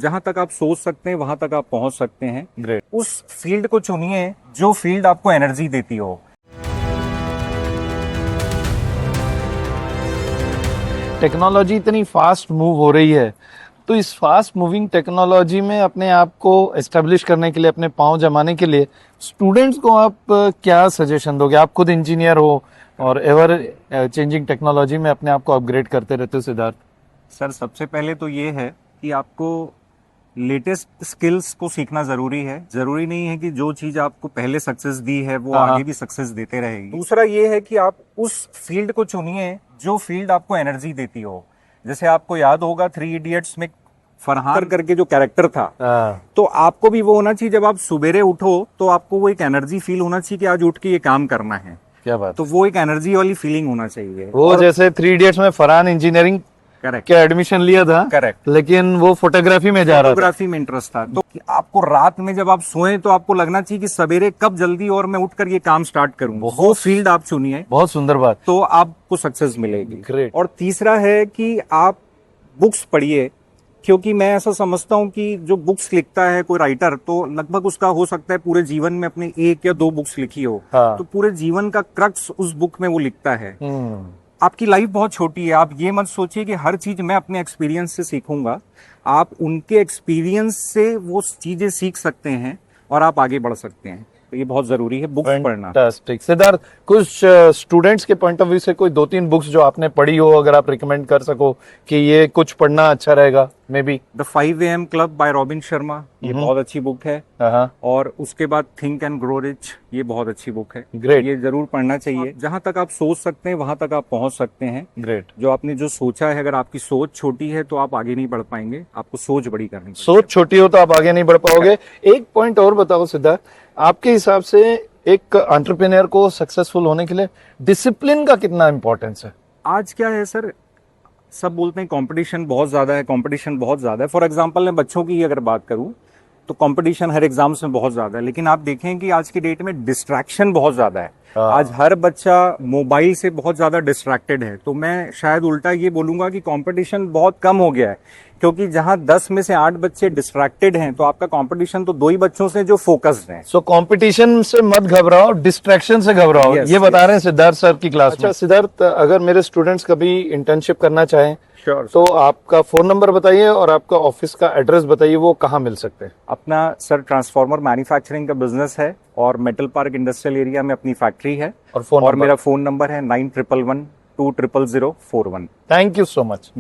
जहां तक आप सोच सकते हैं वहां तक आप पहुंच सकते हैं। ग्रेट। उस फील्ड को चुनिए जो फील्ड आपको एनर्जी देती हो। टेक्नोलॉजी इतनी फास्ट मूव हो रही है, तो इस फास्ट मूविंग टेक्नोलॉजी में अपने आप को एस्टेब्लिश करने के लिए, अपने पांव जमाने के लिए स्टूडेंट्स को आप क्या सजेशन दोगे? आप खुद इंजीनियर हो और एवर चेंजिंग टेक्नोलॉजी में अपने आप को अपग्रेड करते रहते हो सिद्धार्थ। सर, सबसे पहले तो ये है कि आपको लेटेस्ट स्किल्स को सीखना जरूरी है। जरूरी नहीं है कि जो चीज आपको पहले सक्सेस दी है वो हाँ। आगे भी सक्सेस देते रहेगी। दूसरा ये है कि आप उस फील्ड को चुनिए जो फील्ड आपको एनर्जी देती हो। जैसे आपको याद होगा 3 इडियट्स में फरहान करके जो कैरेक्टर था, तो आपको भी वो होना चाहिए जब आप सुबेरे उठो तो आपको वो एक एनर्जी फील होना चाहिए कि आज उठ के ये काम करना है। क्या बात। तो वो एक एनर्जी वाली फीलिंग होना चाहिए। वो जैसे 3 इडियट्स में फरहान इंजीनियरिंग करेक्ट के एडमिशन लिया था, करेक्ट, लेकिन वो फोटोग्राफी में जा रहा था। फोटोग्राफी में इंटरेस्ट था। तो आपको रात में जब आप सोए तो आपको लगना चाहिए कि सवेरे कब जल्दी और मैं उठकर ये काम स्टार्ट करूं। वो फील्ड आप चुनिए, बहुत सुंदर बात। तो आपको सक्सेस मिलेगी। ग्रेट। और तीसरा है कि आप बुक्स पढ़िए, क्योंकि मैं ऐसा समझता हूं कि जो बुक्स लिखता है कोई राइटर, तो लगभग उसका हो सकता है पूरे जीवन में अपने 1 या 2 बुक्स लिखी हो। हाँ। तो पूरे जीवन का क्रक्स उस बुक में वो लिखता है। आपकी लाइफ बहुत छोटी है। आप ये मत सोचिए कि हर चीज मैं अपने एक्सपीरियंस से सीखूंगा। आप उनके एक्सपीरियंस से वो चीजें सीख सकते हैं और आप आगे बढ़ सकते हैं। तो ये बहुत जरूरी है बुक्स पढ़ना। फैंटास्टिक। सिद्धार्थ, कुछ स्टूडेंट्स के पॉइंट ऑफ व्यू से कोई 2-3 बुक्स जो आपने पढ़ी हो, अगर आप रिकमेंड कर सको कि ये कुछ पढ़ना अच्छा रहेगा? May be the 5 AM club bye robin Sharma, ये बहुत अच्छी बुक है। और उसके बाद थिंक एंड ग्रो रिच, ये बहुत अच्छी बुक है। ग्रेट। ये जरूर पढ़ना चाहिए। जहां तक आप सोच सकते हैं वहां तक आप पहुंच सकते हैं। ग्रेट। जो आपने जो सोचा है, अगर आपकी सोच छोटी है तो आप आगे नहीं बढ़ पाएंगे। आपको सोच बड़ी करनी चाहिए। सोच छोटी हो तो आप आगे नहीं बढ़ पाओगे। एक पॉइंट और बताओ सिद्धार्थ, आपके हिसाब से एक एंटरप्रेन्योर को सक्सेसफुल होने के लिए डिसिप्लिन का कितना इंपॉर्टेंस है? आज क्या है सर, सब बोलते हैं कंपटीशन बहुत ज्यादा है, कंपटीशन बहुत ज्यादा है। फॉर एग्जांपल मैं बच्चों की अगर बात करूं तो कंपटीशन हर एग्जाम्स में बहुत ज्यादा है, लेकिन आप देखें कि आज की डेट में डिस्ट्रैक्शन बहुत ज्यादा है। आज हर बच्चा मोबाइल से बहुत ज्यादा डिस्ट्रैक्टेड है। तो मैं शायद उल्टा ये बोलूंगा कि कंपटीशन बहुत कम हो गया है, क्योंकि जहां 10 में से 8 बच्चे डिस्ट्रैक्टेड हैं तो आपका कंपटीशन तो 2 ही बच्चों से जो फोकस्ड हैं। सो कंपटीशन से मत घबराओ, डिस्ट्रैक्शन से घबराओ। ये बता रहे हैं सिद्धार्थ सर की क्लास में। अच्छा सिद्धार्थ, अगर मेरे स्टूडेंट्स कभी इंटर्नशिप करना चाहें तो आपका फोन नंबर बताइए और आपका ऑफिस का एड्रेस बताइए, वो कहाँ मिल सकते हैं? अपना सर ट्रांसफॉर्मर मैन्युफैक्चरिंग का बिजनेस है और मेटल पार्क इंडस्ट्रियल एरिया में अपनी फैक्ट्री है। और मेरा फोन नंबर है 9111 200 041। Thank you so much.